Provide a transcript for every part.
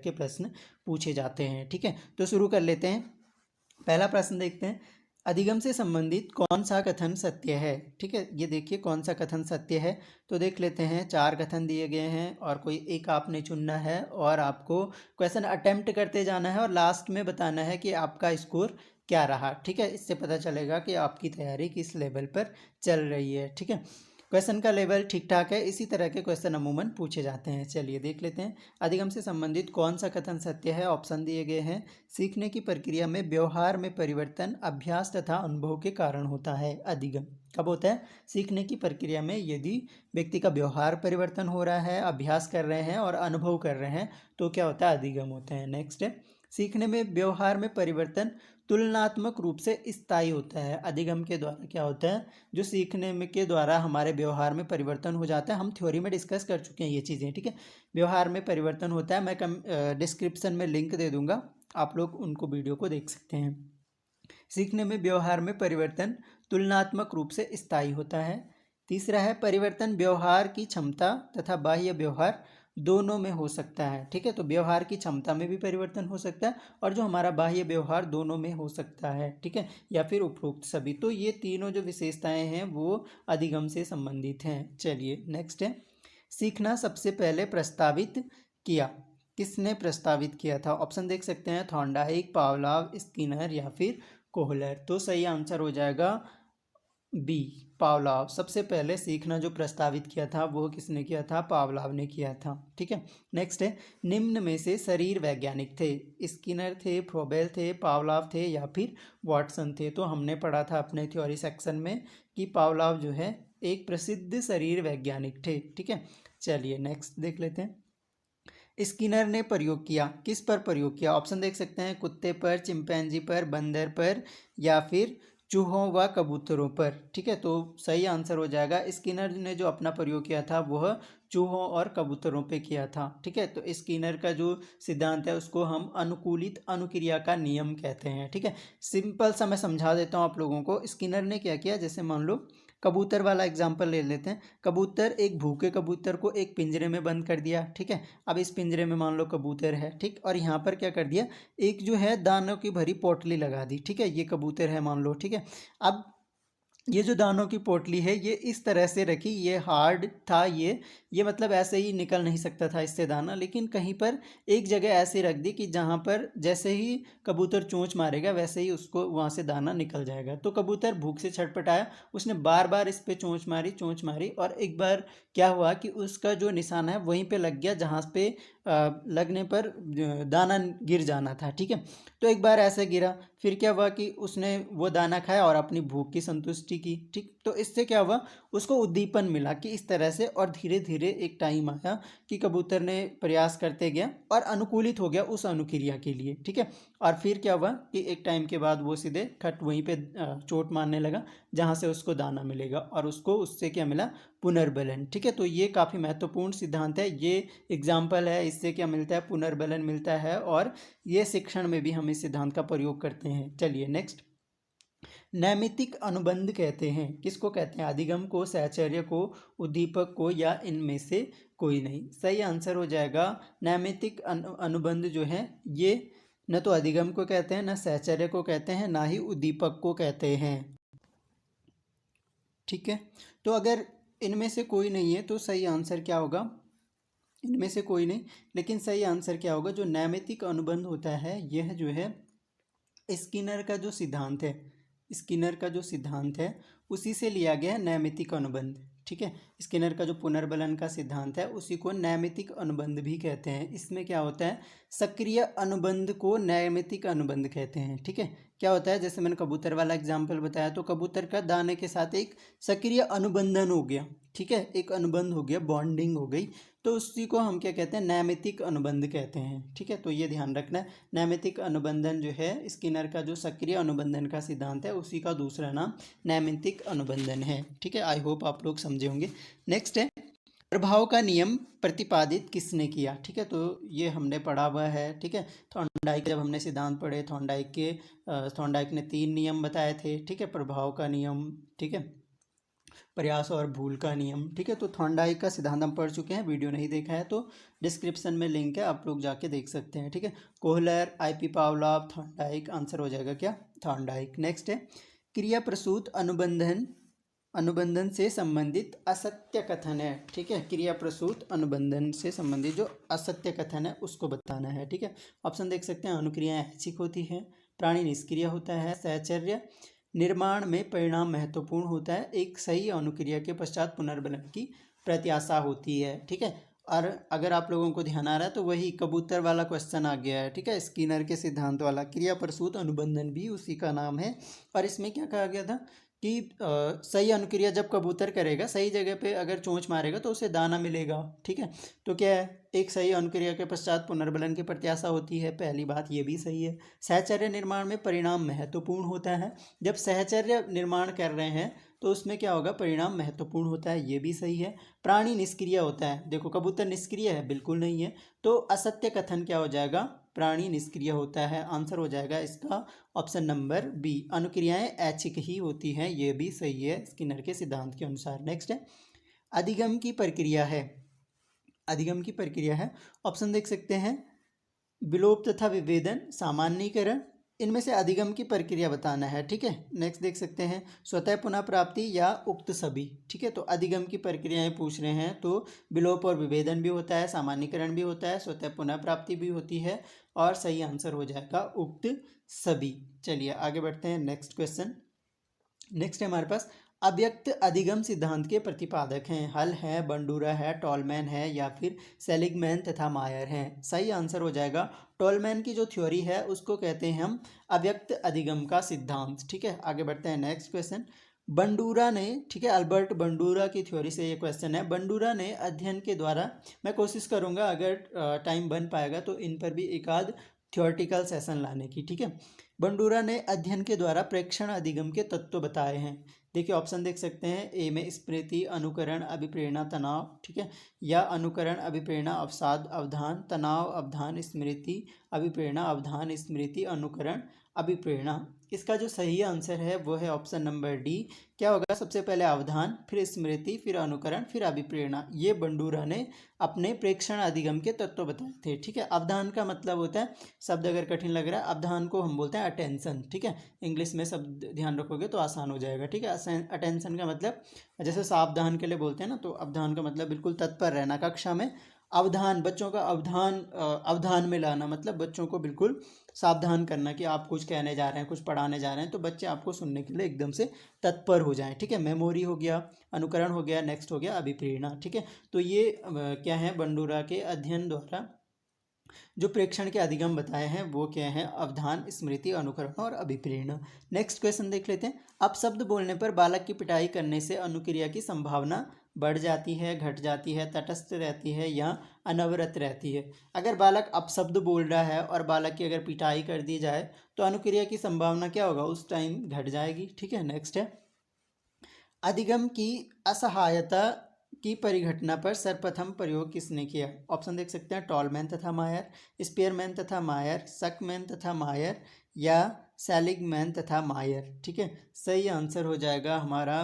के प्रश्न पूछे जाते हैं। ठीक है, तो शुरू कर लेते हैं। पहला प्रश्न देखते हैं, अधिगम से संबंधित कौन सा कथन सत्य है। ठीक है, ये देखिए कौन सा कथन सत्य है। तो देख लेते हैं, 4 कथन दिए गए हैं और कोई एक आपने चुनना है और आपको क्वेश्चन अटेम्प्ट करते जाना है और लास्ट में बताना है कि आपका स्कोर क्या रहा। ठीक है, इससे पता चलेगा कि आपकी तैयारी किस लेवल पर चल रही है। ठीक है, क्वेश्चन का लेवल ठीक ठाक है, इसी तरह के क्वेश्चन अमूमन पूछे जाते हैं। चलिए देख लेते हैं, अधिगम से संबंधित कौन सा कथन सत्य है। ऑप्शन दिए गए हैं, सीखने की प्रक्रिया में व्यवहार में परिवर्तन अभ्यास तथा अनुभव के कारण होता है। अधिगम कब होता है? सीखने की प्रक्रिया में यदि व्यक्ति का व्यवहार परिवर्तन हो रहा है, अभ्यास कर रहे हैं और अनुभव कर रहे हैं तो क्या होता है? अधिगम होते हैं। नेक्स्ट है, सीखने में व्यवहार में परिवर्तन तुलनात्मक रूप से स्थायी होता है। अधिगम के द्वारा क्या होता है? जो सीखने में के द्वारा हमारे व्यवहार में परिवर्तन हो जाता है, हम थ्योरी में डिस्कस कर चुके हैं ये चीज़ें। ठीक है, व्यवहार में परिवर्तन होता है, मैं डिस्क्रिप्शन में लिंक दे दूंगा, आप लोग उनको वीडियो को देख सकते हैं। सीखने में व्यवहार में परिवर्तन तुलनात्मक रूप से स्थायी होता है। तीसरा है, परिवर्तन व्यवहार की क्षमता तथा बाह्य व्यवहार दोनों में हो सकता है। ठीक है, तो व्यवहार की क्षमता में भी परिवर्तन हो सकता है और जो हमारा बाह्य व्यवहार दोनों में हो सकता है। ठीक है, या फिर उपरोक्त सभी। तो ये तीनों जो विशेषताएं हैं वो अधिगम से संबंधित हैं। चलिए नेक्स्ट है, सीखना सबसे पहले प्रस्तावित किया। किसने प्रस्तावित किया था? ऑप्शन देख सकते हैं, थॉर्नडाइक, पावलोव, स्किनर या फिर कोहलर। तो सही आंसर हो जाएगा बी, पावलोव। सबसे पहले सीखना जो प्रस्तावित किया था वो किसने किया था? पावलोव ने किया था। ठीक है, नेक्स्ट है, निम्न में से शरीर वैज्ञानिक थे? स्किनर थे, फ्रोबेल थे, पावलोव थे या फिर वाटसन थे? तो हमने पढ़ा था अपने थ्योरी सेक्शन में कि पावलोव जो है एक प्रसिद्ध शरीर वैज्ञानिक थे। ठीक है, चलिए नेक्स्ट देख लेते हैं, स्किनर ने प्रयोग किया। किस पर प्रयोग किया? ऑप्शन देख सकते हैं, कुत्ते पर, चिंपैंजी पर, बंदर पर या फिर चूहों व कबूतरों पर। ठीक है, तो सही आंसर हो जाएगा, स्किनर ने जो अपना प्रयोग किया था वह चूहों और कबूतरों पे किया था। ठीक है, तो स्किनर का जो सिद्धांत है उसको हम अनुकूलित अनुक्रिया का नियम कहते हैं। ठीक है, सिंपल सा मैं समझा देता हूँ आप लोगों को। स्किनर ने क्या किया, जैसे मान लो कबूतर वाला एग्जाम्पल ले लेते हैं। कबूतर, एक भूखे कबूतर को एक पिंजरे में बंद कर दिया। ठीक है, अब इस पिंजरे में मान लो कबूतर है। ठीक, और यहाँ पर क्या कर दिया, एक जो है दानों की भरी पोटली लगा दी। ठीक है, ये कबूतर है मान लो। ठीक है, अब ये जो दानों की पोटली है ये इस तरह से रखी, ये हार्ड था, ये मतलब ऐसे ही निकल नहीं सकता था इससे दाना, लेकिन कहीं पर एक जगह ऐसे रख दी कि जहाँ पर जैसे ही कबूतर चोंच मारेगा वैसे ही उसको वहाँ से दाना निकल जाएगा। तो कबूतर भूख से छटपटाया, उसने बार बार इस पे चोंच मारी और एक बार क्या हुआ कि उसका जो निशाना है वहीं पे लग गया जहाँ पे लगने पर दाना गिर जाना था। ठीक है, तो एक बार ऐसे गिरा, फिर क्या हुआ कि उसने वो दाना खाया और अपनी भूख की संतुष्टि की। ठीक, तो इससे क्या हुआ, उसको उद्दीपन मिला कि इस तरह से, और धीरे धीरे एक टाइम आया कि कबूतर ने प्रयास करते गया और अनुकूलित हो गया उस अनुक्रिया के लिए। ठीक है, और फिर क्या हुआ कि एक टाइम के बाद वो सीधे खट वहीं पे चोट मारने लगा जहाँ से उसको दाना मिलेगा और उसको उससे क्या मिला? पुनर्बलन। ठीक है, तो ये काफ़ी महत्वपूर्ण सिद्धांत है, ये एग्जाम्पल है, इससे क्या मिलता है? पुनर्बलन मिलता है और ये शिक्षण में भी हम इस सिद्धांत का प्रयोग करते हैं। चलिए नेक्स्ट, नैमित्तिक अनुबंध कहते हैं, किसको कहते हैं? अधिगम को, सहचर्य को, उद्दीपक को या इनमें से कोई नहीं? सही आंसर हो जाएगा, नैमित्तिक अनुबंध जो है ये न तो अधिगम को कहते हैं, न सहचर्य को कहते हैं, ना ही उद्दीपक को कहते हैं। ठीक है, तो अगर इनमें से कोई नहीं है तो सही आंसर क्या होगा? इनमें से कोई नहीं, लेकिन सही आंसर क्या होगा? जो नैमित्तिक अनुबंध होता है यह जो है स्किनर का जो सिद्धांत है, स्किनर का जो सिद्धांत है उसी से लिया गया है नैमित्तिक अनुबंध। ठीक है, स्किनर का जो पुनर्बलन का सिद्धांत है उसी को नैमित्तिक अनुबंध भी कहते हैं। इसमें क्या होता है, सक्रिय अनुबंध को नैमित्तिक अनुबंध कहते हैं। ठीक है, क्या होता है, जैसे मैंने कबूतर वाला एग्जाम्पल बताया, तो कबूतर का दाने के साथ एक सक्रिय अनुबंधन हो गया। ठीक है, एक अनुबंध हो गया, बॉन्डिंग हो गई, तो उसी को हम क्या कहते हैं? नैमित्तिक अनुबंध कहते हैं। ठीक है, तो ये ध्यान रखना है, नैमित्तिक अनुबंधन जो है स्किनर का जो सक्रिय अनुबंधन का सिद्धांत है उसी का दूसरा नाम नैमित्तिक अनुबंधन है। ठीक है, आई होप आप लोग समझे होंगे। नेक्स्ट है, प्रभाव का नियम प्रतिपादित किसने किया? ठीक है, तो ये हमने पढ़ा हुआ है। ठीक है, थॉर्नडाइक, जब हमने सिद्धांत पढ़े थॉर्नडाइक ने 3 नियम बताए थे। ठीक है, प्रभाव का नियम। ठीक है, प्रयास और भूल का नियम, ठीक है। तो थॉर्नडाइक का सिद्धांत हम पढ़ चुके हैं, वीडियो नहीं देखा है तो डिस्क्रिप्शन में लिंक है, आप लोग जाके देख सकते हैं, ठीक है। Kohler, IP Pavlov, Thorndike, answer हो जाएगा क्या, थॉर्नडाइक। नेक्स्ट है क्रिया प्रसूत अनुबंधन से संबंधित असत्य कथन है, ठीक है। क्रिया प्रसूत अनुबंधन से संबंधित जो असत्य कथन है उसको बताना है, ठीक है। ऑप्शन देख सकते हैं, अनुक्रियाएं ऐच्छिक होती है, प्राणी निष्क्रिय होता है, सहचर्य निर्माण में परिणाम महत्वपूर्ण होता है, एक सही अनुक्रिया के पश्चात पुनर्बलन की प्रत्याशा होती है, ठीक है। और अगर आप लोगों को ध्यान आ रहा है तो वही कबूतर वाला क्वेश्चन आ गया है, ठीक है, स्किनर के सिद्धांत वाला। क्रिया प्रसूत अनुबंधन भी उसी का नाम है। और इसमें क्या कहा गया था कि सही अनुक्रिया जब कबूतर करेगा, सही जगह पे अगर चोंच मारेगा तो उसे दाना मिलेगा, ठीक है। तो क्या है, एक सही अनुक्रिया के पश्चात पुनर्बलन की प्रत्याशा होती है, पहली बात ये भी सही है। सहचर्य निर्माण में परिणाम महत्वपूर्ण होता है, जब सहचर्य निर्माण कर रहे हैं तो उसमें क्या होगा, परिणाम महत्वपूर्ण होता है, ये भी सही है। प्राणी निष्क्रिय होता है, देखो कबूतर निष्क्रिय है, बिल्कुल नहीं है, तो असत्य कथन क्या हो जाएगा, प्राणी निष्क्रिय होता है, आंसर हो जाएगा इसका ऑप्शन नंबर बी, अनुक्रियाएं ऐच्छिक ही होती हैं, ये भी सही है स्किनर के सिद्धांत के अनुसार। नेक्स्ट है अधिगम की प्रक्रिया है, अधिगम की प्रक्रिया है, ऑप्शन देख सकते हैं, विलोप तथा विभेदन, सामान्यीकरण, इनमें से अधिगम की प्रक्रिया बताना है, ठीक है। नेक्स्ट देख सकते हैं स्वतः पुनः प्राप्ति या उक्त सभी, ठीक है। तो अधिगम की प्रक्रियाएं पूछ रहे हैं तो विलोप और विभेदन भी होता है, सामान्यीकरण भी होता है, स्वतः पुनः प्राप्ति भी होती है, और सही आंसर हो जाएगा उक्त सभी। चलिए आगे बढ़ते हैं, नेक्स्ट क्वेश्चन। नेक्स्ट है हमारे पास अव्यक्त अधिगम सिद्धांत के प्रतिपादक हैं, हल है, बंडूरा है, टॉलमैन है, या फिर सेलिगमैन तथा मायर हैं। सही आंसर हो जाएगा टॉलमैन की जो थ्योरी है उसको कहते हैं हम अव्यक्त अधिगम का सिद्धांत, ठीक है। आगे बढ़ते हैं, नेक्स्ट क्वेश्चन। बंडूरा ने, ठीक है, अल्बर्ट बंडूरा की थ्योरी से ये क्वेश्चन है। बंडूरा ने अध्ययन के द्वारा, मैं कोशिश करूंगा अगर टाइम बन पाएगा तो इन पर भी एक आध थ्योरेटिकल सेशन लाने की, ठीक है। बंडूरा ने अध्ययन के द्वारा प्रेक्षण अधिगम के तत्व बताए हैं। देखिए ऑप्शन देख सकते हैं, ए में स्मृति, अनुकरण, अभिप्रेरणा, तनाव, ठीक है, या अनुकरण, अभिप्रेरणा, अवसाद, अवधान, तनाव, अवधान, स्मृति, अभिप्रेरणा, अवधान, स्मृति, अनुकरण, अभिप्रेरणा। इसका जो सही आंसर है वो है ऑप्शन नंबर डी। क्या होगा, सबसे पहले अवधान, फिर स्मृति, फिर अनुकरण, फिर अभिप्रेरणा। ये बंडूरा ने अपने प्रेक्षण अधिगम के तत्व बताए थे, ठीक है। अवधान का मतलब होता है, शब्द अगर कठिन लग रहा है, अवधान को हम बोलते हैं अटेंशन, ठीक है। इंग्लिश में शब्द ध्यान रखोगे तो आसान हो जाएगा, ठीक है। अटेंशन का मतलब जैसे सावधान के लिए बोलते हैं ना, तो अवधान का मतलब बिल्कुल तत्पर रहना कक्षा में। अवधान, बच्चों का अवधान में लाना, मतलब बच्चों को बिल्कुल सावधान करना कि आप कुछ कहने जा रहे हैं, कुछ पढ़ाने जा रहे हैं, तो बच्चे आपको सुनने के लिए एकदम से तत्पर हो जाएं, ठीक है। मेमोरी हो गया, अनुकरण हो गया, नेक्स्ट हो गया अभिप्रेरणा, ठीक है। तो ये क्या है, बंडूरा के अध्ययन द्वारा जो प्रेक्षण के अधिगम बताए हैं वो क्या है, अवधान, स्मृति, अनुकरण और अभिप्रेरणा। नेक्स्ट क्वेश्चन देख लेते हैं। अपशब्द बोलने पर बालक की पिटाई करने से अनुक्रिया की संभावना बढ़ जाती है, घट जाती है, तटस्थ रहती है, या अनवरत रहती है। अगर बालक अपशब्द बोल रहा है और बालक की अगर पिटाई कर दी जाए तो अनुक्रिया की संभावना क्या होगा, उस टाइम घट जाएगी, ठीक है। नेक्स्ट है अधिगम की असहायता की परिघटना पर सर्वप्रथम प्रयोग किसने किया। ऑप्शन देख सकते हैं, टॉलमैन तथा मायर, स्पीयरमैन तथा मायर, शकमैन तथा मायर, या सेलिगमैन तथा मायर, ठीक है। सही आंसर हो जाएगा हमारा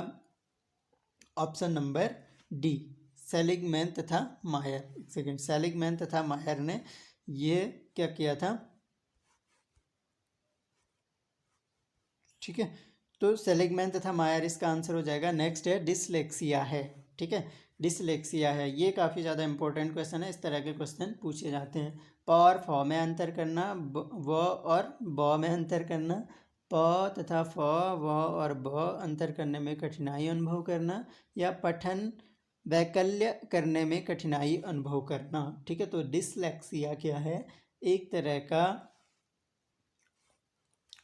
ऑप्शन नंबर डी, सेलिगमैन तथा मायर। एक सेकेंड, सेलिगमैन तथा मायर ने ये क्या किया था, ठीक है। तो सेलिगमैन तथा मायर इसका आंसर हो जाएगा। नेक्स्ट है डिसलेक्सिया है, ठीक है, डिसलेक्सिया है। ये काफ़ी ज़्यादा इंपॉर्टेंट क्वेश्चन है, इस तरह के क्वेश्चन पूछे जाते हैं। प और फ में अंतर करना, व और ब में अंतर करना, प तथा फ, व और ब अंतर करने में कठिनाई अनुभव करना, या पठन वैकल्य करने में कठिनाई अनुभव करना, ठीक है। तो डिसलेक्सिया क्या है, एक तरह का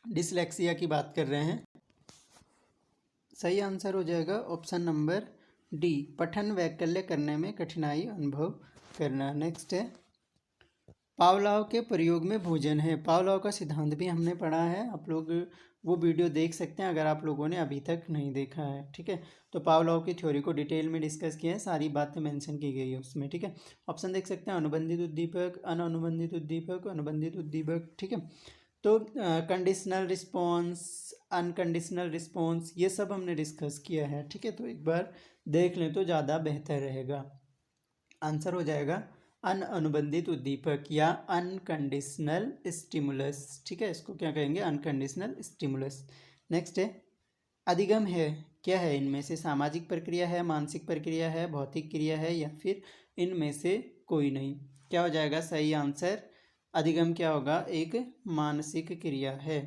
डिसलेक्सिया की बात कर रहे हैं। सही आंसर हो जाएगा ऑप्शन नंबर डी, पठन वैकल्य करने में कठिनाई अनुभव करना। नेक्स्ट है पावलोव के प्रयोग में भोजन है। पावलोव का सिद्धांत भी हमने पढ़ा है, आप लोग वो वीडियो देख सकते हैं अगर आप लोगों ने अभी तक नहीं देखा है, ठीक है। तो पावलोव की थ्योरी को डिटेल में डिस्कस किया है, सारी बातें मेंशन की गई है उसमें, ठीक है। ऑप्शन देख सकते हैं, अनुबंधित उद्दीपक, अनुबंधित उद्दीपक, अनुबंधित उद्दीपक, ठीक है। तो कंडीशनल रिस्पॉन्स, अनकंडीशनल रिस्पॉन्स, ये सब हमने डिस्कस किया है, ठीक है। तो एक बार देख लें तो ज़्यादा बेहतर रहेगा। आंसर हो जाएगा अनुबंधित उद्दीपक या अनकंडीशनल स्टिमुलस, ठीक है। इसको क्या कहेंगे? Unconditional stimulus. नेक्स्ट है अधिगम है, क्या है इनमें से? सामाजिक प्रक्रिया है, मानसिक प्रक्रिया है, भौतिक क्रिया है, या फिर इनमें से कोई नहीं? क्या हो जाएगा सही आंसर? अधिगम क्या होगा? एक मानसिक क्रिया है,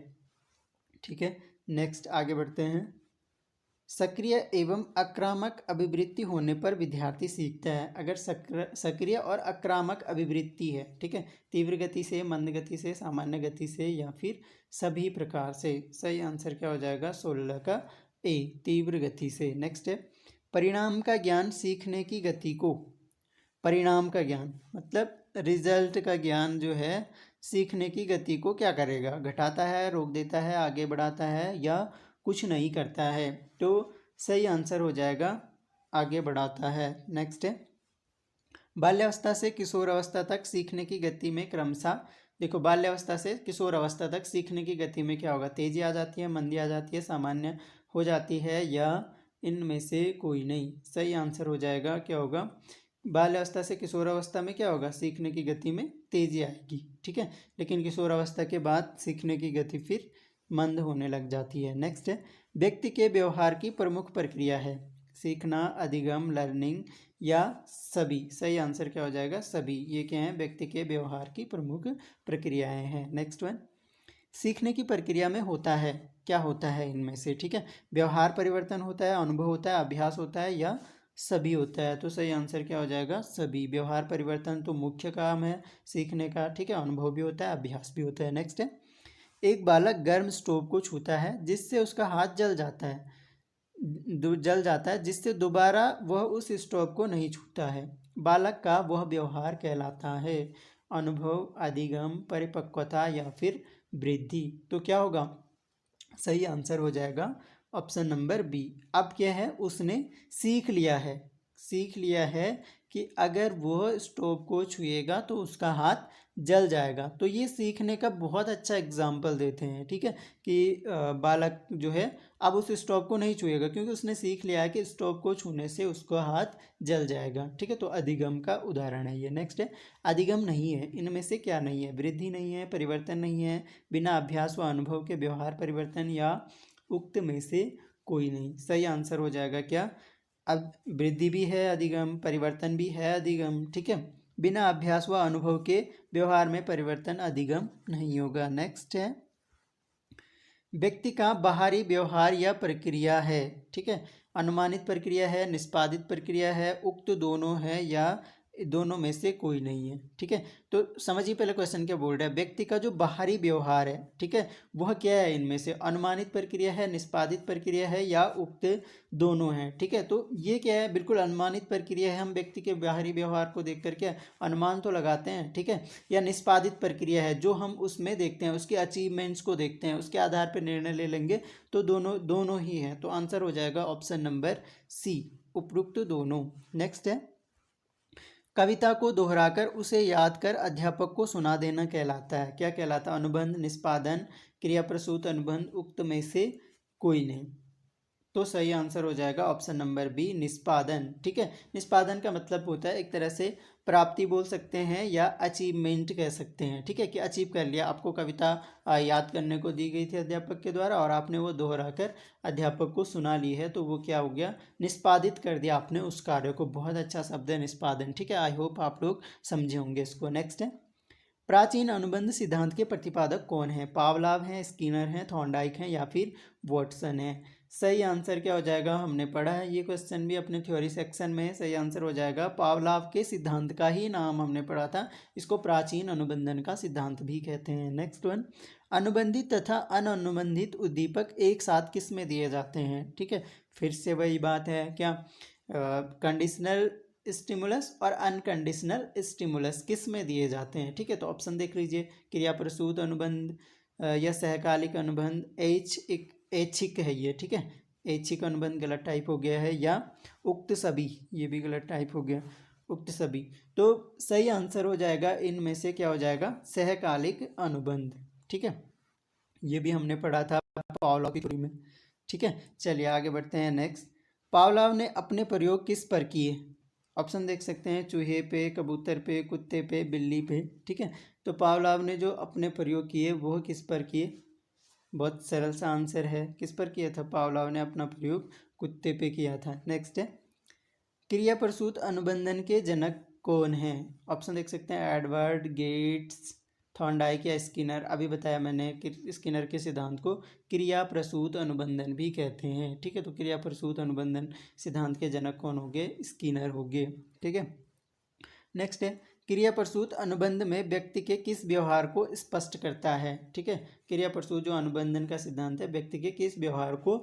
ठीक है। नेक्स्ट आगे बढ़ते हैं। सक्रिय एवं आक्रामक अभिवृत्ति होने पर विद्यार्थी सीखता है। अगर सक्रिय और आक्रामक अभिवृत्ति है, ठीक है, तीव्र गति से, मंद गति से, सामान्य गति से, या फिर सभी प्रकार से, सही आंसर क्या हो जाएगा? 16 का ए, तीव्र गति से। नेक्स्ट है परिणाम का ज्ञान सीखने की गति को, परिणाम का ज्ञान मतलब रिजल्ट का ज्ञान जो है सीखने की गति को क्या करेगा? घटाता है, रोक देता है, आगे बढ़ाता है, या कुछ नहीं करता है? तो सही आंसर हो जाएगा आगे बढ़ाता है। नेक्स्ट है बाल्यावस्था से किशोर अवस्था तक सीखने की गति में क्रमशः, देखो बाल्यावस्था से किशोर अवस्था तक सीखने की गति में क्या होगा? तेजी आ जाती है, मंदी आ जाती है, सामान्य हो जाती है, या इनमें से कोई नहीं? सही आंसर हो जाएगा क्या होगा? बाल्यावस्था से किशोर अवस्था में क्या होगा? सीखने की गति में तेजी आएगी, ठीक है, लेकिन किशोर अवस्था के बाद सीखने की गति फिर मंद होने लग जाती है। नेक्स्ट है व्यक्ति के व्यवहार की प्रमुख प्रक्रिया है, सीखना, अधिगम, लर्निंग, या सभी? सही आंसर क्या हो जाएगा? सभी। ये क्या है? व्यक्ति के व्यवहार की प्रमुख प्रक्रियाएं हैं। नेक्स्ट वन सीखने की प्रक्रिया में होता है, क्या होता है इनमें से? ठीक है, व्यवहार परिवर्तन होता है, अनुभव होता है, अभ्यास होता है, या सभी होता है? तो सही आंसर क्या हो जाएगा? सभी। व्यवहार परिवर्तन तो मुख्य काम है सीखने का, ठीक है, अनुभव भी होता है, अभ्यास भी होता है। नेक्स्ट है एक बालक गर्म स्टोव को छूता है जिससे उसका हाथ जल जाता है, जिससे दोबारा वह उस स्टोव को नहीं छूता है। बालक का वह व्यवहार कहलाता है अनुभव, अधिगम, परिपक्वता, या फिर वृद्धि? तो क्या होगा? सही आंसर हो जाएगा ऑप्शन नंबर बी। अब क्या है? उसने सीख लिया है, सीख लिया है कि अगर वह स्टोव को छुएगा तो उसका हाथ जल जाएगा। तो ये सीखने का बहुत अच्छा एग्जाम्पल देते हैं, ठीक है, कि बालक जो है अब उस स्टोव को नहीं छुएगा क्योंकि उसने सीख लिया है कि स्टोव को छूने से उसका हाथ जल जाएगा, ठीक है। तो अधिगम का उदाहरण है ये। नेक्स्ट है अधिगम नहीं है, इनमें से क्या नहीं है? वृद्धि नहीं है, परिवर्तन नहीं है, बिना अभ्यास व अनुभव के व्यवहार परिवर्तन, या उक्त में से कोई नहीं? सही आंसर हो जाएगा क्या? अब वृद्धि भी है अधिगम, परिवर्तन भी है अधिगम, ठीक है, बिना अभ्यास व अनुभव के व्यवहार में परिवर्तन अधिगम नहीं होगा। नेक्स्ट है व्यक्ति का बाहरी व्यवहार या प्रक्रिया है, ठीक है, अनुमानित प्रक्रिया है, निष्पादित प्रक्रिया है, उक्त दोनों है, या दोनों में से कोई नहीं है? ठीक है, तो समझिए पहले क्वेश्चन क्या बोल रहा है। व्यक्ति का जो बाहरी व्यवहार है, ठीक है, वह क्या है? इनमें से अनुमानित प्रक्रिया है, निष्पादित प्रक्रिया है, या उक्त दोनों है? ठीक है, तो ये क्या है? बिल्कुल अनुमानित प्रक्रिया है। हम व्यक्ति के बाहरी व्यवहार को देख करके अनुमान तो लगाते हैं, ठीक है, या निष्पादित प्रक्रिया है जो हम उसमें देखते हैं, उसके अचीवमेंट्स को देखते हैं, उसके आधार पर निर्णय ले लेंगे। तो दोनों दोनों ही हैं, तो आंसर हो जाएगा ऑप्शन नंबर सी, उपरोक्त दोनों। नेक्स्ट है कविता को दोहराकर उसे याद कर अध्यापक को सुना देना कहलाता है, क्या कहलाता है? अनुबंध, निष्पादन, क्रिया प्रसूत अनुबंध, उक्त में से कोई नहीं? तो सही आंसर हो जाएगा ऑप्शन नंबर बी, निष्पादन, ठीक है। निष्पादन का मतलब होता है एक तरह से प्राप्ति बोल सकते हैं, या अचीवमेंट कह सकते हैं, ठीक है, कि अचीव कर लिया। आपको कविता याद करने को दी गई थी अध्यापक के द्वारा और आपने वो दोहरा कर अध्यापक को सुना ली है, तो वो क्या हो गया? निष्पादित कर दिया आपने उस कार्य को। बहुत अच्छा शब्द है निष्पादन, ठीक है। आई होप आप लोग समझे होंगे इसको। नेक्स्ट है प्राचीन अनुबंध सिद्धांत के प्रतिपादक कौन है? पावलाव हैं, स्किनर हैं, थॉर्नडाइक हैं, या फिर वॉटसन है? सही आंसर क्या हो जाएगा? हमने पढ़ा है ये क्वेश्चन भी अपने थ्योरी सेक्शन में। सही आंसर हो जाएगा पावलाव के सिद्धांत का ही नाम हमने पढ़ा था, इसको प्राचीन अनुबंधन का सिद्धांत भी कहते हैं। नेक्स्ट वन अनुबंधित तथा अनअनुबंधित उद्दीपक एक साथ किस में दिए जाते हैं? ठीक है, फिर से वही बात है, क्या कंडीशनल स्टिमुलस और अनकंडीशनल स्टिमुलस किस में दिए जाते हैं? ठीक है, तो ऑप्शन देख लीजिए, क्रिया प्रसूत अनुबंध, या सहकालिक अनुबंध, ऐच्छिक है ये, ठीक है, ऐच्छिक अनुबंध गलत टाइप हो गया है, या उक्त सभी, ये भी गलत टाइप हो गया, उक्त सभी। तो सही आंसर हो जाएगा इनमें से क्या हो जाएगा? सहकालिक अनुबंध, ठीक है। ये भी हमने पढ़ा था पावलोव की थ्योरी में। ठीक है, चलिए आगे बढ़ते हैं। नेक्स्ट, पावलोव ने अपने प्रयोग किस पर किए? ऑप्शन देख सकते हैं, चूहे पे, कबूतर पे, कुत्ते पे, बिल्ली पे। ठीक है, तो पावलोव ने जो अपने प्रयोग किए वो किस पर किए? बहुत सरल सा आंसर है, किस पर किया था पावलोव ने अपना प्रयोग? कुत्ते पे किया था। नेक्स्ट है, क्रिया प्रसूत अनुबंधन के जनक कौन हैं? ऑप्शन देख सकते हैं, एडवर्ड गेट्स, थॉर्नडाइक या स्किनर। अभी बताया मैंने कि स्किनर के सिद्धांत को क्रिया प्रसूत अनुबंधन भी कहते हैं। ठीक है, तो क्रिया प्रसूत अनुबंधन सिद्धांत के जनक कौन होंगे? स्किनर होंगे। ठीक है, नेक्स्ट है, क्रिया प्रसूत अनुबंध में व्यक्ति के किस व्यवहार को स्पष्ट करता है? ठीक है, क्रिया प्रसूत जो अनुबंधन का सिद्धांत है व्यक्ति के किस व्यवहार को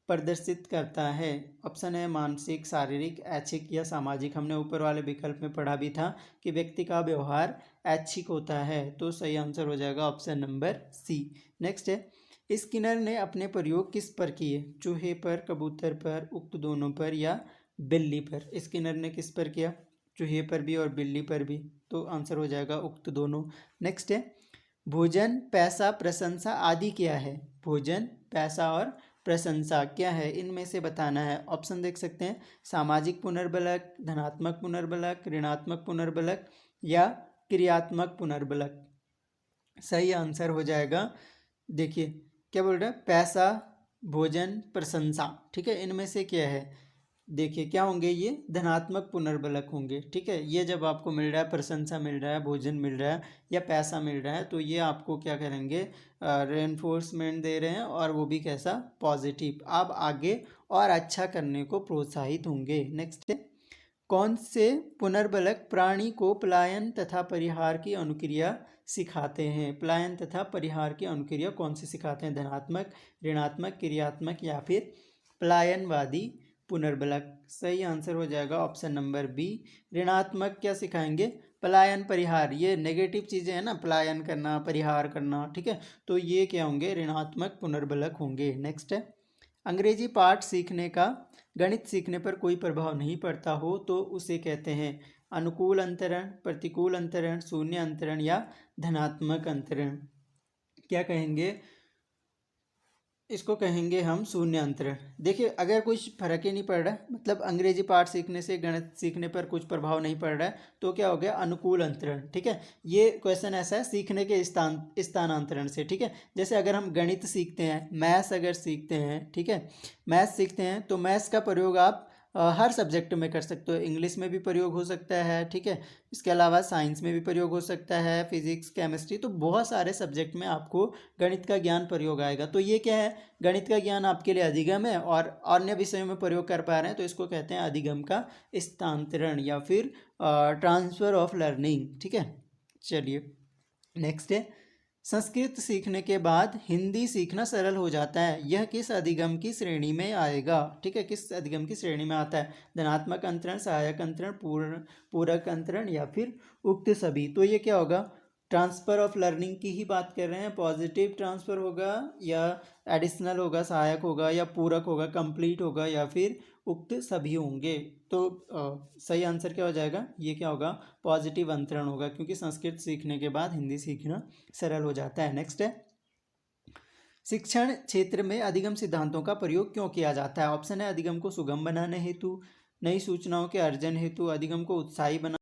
प्रदर्शित करता है? ऑप्शन है, मानसिक, शारीरिक, ऐच्छिक या सामाजिक। हमने ऊपर वाले विकल्प में पढ़ा भी था कि व्यक्ति का व्यवहार ऐच्छिक होता है, तो सही आंसर हो जाएगा ऑप्शन नंबर सी। नेक्स्ट है, स्किनर ने अपने प्रयोग किस पर किए? चूहे पर, कबूतर पर, उक्त दोनों पर या बिल्ली पर? स्किनर ने किस पर किया? चूहे पर भी और बिल्ली पर भी, तो आंसर हो जाएगा उक्त दोनों। नेक्स्ट है, भोजन, पैसा, प्रशंसा आदि क्या है? भोजन, पैसा और प्रशंसा क्या है, इनमें से बताना है। ऑप्शन देख सकते हैं, सामाजिक पुनर्बलक, धनात्मक पुनर्बलक, ऋणात्मक पुनर्बलक या क्रियात्मक पुनर्बलक। सही आंसर हो जाएगा, देखिए क्या बोल रहा है, पैसा, भोजन, प्रशंसा। ठीक है, इनमें से क्या है? देखिए क्या होंगे, ये धनात्मक पुनर्बलक होंगे। ठीक है, ये जब आपको मिल रहा है, प्रशंसा मिल रहा है, भोजन मिल रहा है या पैसा मिल रहा है, तो ये आपको क्या करेंगे, रेनफोर्समेंट दे रहे हैं, और वो भी कैसा, पॉजिटिव। आप आगे और अच्छा करने को प्रोत्साहित होंगे। नेक्स्ट है, कौन से पुनर्बलक प्राणी को पलायन तथा परिहार की अनुक्रिया सिखाते हैं? पलायन तथा परिहार की अनुक्रिया कौन से सिखाते हैं? धनात्मक, ऋणात्मक, क्रियात्मक या फिर पलायनवादी पुनर्बलक। सही आंसर हो जाएगा ऑप्शन नंबर बी, ऋणात्मक क्या सिखाएंगे? पलायन, परिहार। ये नेगेटिव चीज़ें हैं ना, पलायन करना, परिहार करना। ठीक है, तो ये क्या होंगे? ऋणात्मक पुनर्बलक होंगे। नेक्स्ट है, अंग्रेजी पाठ सीखने का गणित सीखने पर कोई प्रभाव नहीं पड़ता हो तो उसे कहते हैं अनुकूल अंतरण, प्रतिकूल अंतरण, शून्य अंतरण या धनात्मक अंतरण। क्या कहेंगे? इसको कहेंगे हम शून्य अंतरण। देखिए, अगर कुछ फर्क ही नहीं पड़ रहा है, मतलब अंग्रेजी पाठ सीखने से गणित सीखने पर कुछ प्रभाव नहीं पड़ रहा है, तो क्या हो गया? अनुकूल अंतरण। ठीक है, ये क्वेश्चन ऐसा है सीखने के स्थानांतरण से। ठीक है, जैसे अगर हम गणित सीखते हैं, मैथ्स अगर सीखते हैं, ठीक है, मैथ्स सीखते हैं, तो मैथ्स का प्रयोग आप हर सब्जेक्ट में कर सकते हो। इंग्लिश में भी प्रयोग हो सकता है, ठीक है, इसके अलावा साइंस में भी प्रयोग हो सकता है, फिजिक्स, केमिस्ट्री, तो बहुत सारे सब्जेक्ट में आपको गणित का ज्ञान प्रयोग आएगा। तो ये क्या है? गणित का ज्ञान आपके लिए अधिगम है और अन्य विषयों में प्रयोग कर पा रहे हैं, तो इसको कहते हैं अधिगम का स्थानांतरण या फिर ट्रांसफर ऑफ लर्निंग। ठीक है, चलिए नेक्स्ट है, संस्कृत सीखने के बाद हिंदी सीखना सरल हो जाता है, यह किस अधिगम की श्रेणी में आएगा? ठीक है, किस अधिगम की श्रेणी में आता है? धनात्मक अंतरण, सहायक अंतरण, पूरक अंतरण या फिर उक्त सभी। तो ये क्या होगा? ट्रांसफ़र ऑफ लर्निंग की ही बात कर रहे हैं। पॉजिटिव ट्रांसफ़र होगा या एडिशनल होगा, सहायक होगा या पूरक होगा, कंप्लीट होगा या फिर उक्त सभी होंगे। तो सही आंसर क्या हो जाएगा? ये क्या होगा? पॉजिटिव अंतरण होगा, क्योंकि संस्कृत सीखने के बाद हिंदी सीखना सरल हो जाता है। नेक्स्ट है, शिक्षण क्षेत्र में अधिगम सिद्धांतों का प्रयोग क्यों किया जाता है? ऑप्शन है, अधिगम को सुगम बनाने हेतु, नई सूचनाओं के अर्जन हेतु, अधिगम को उत्साही बना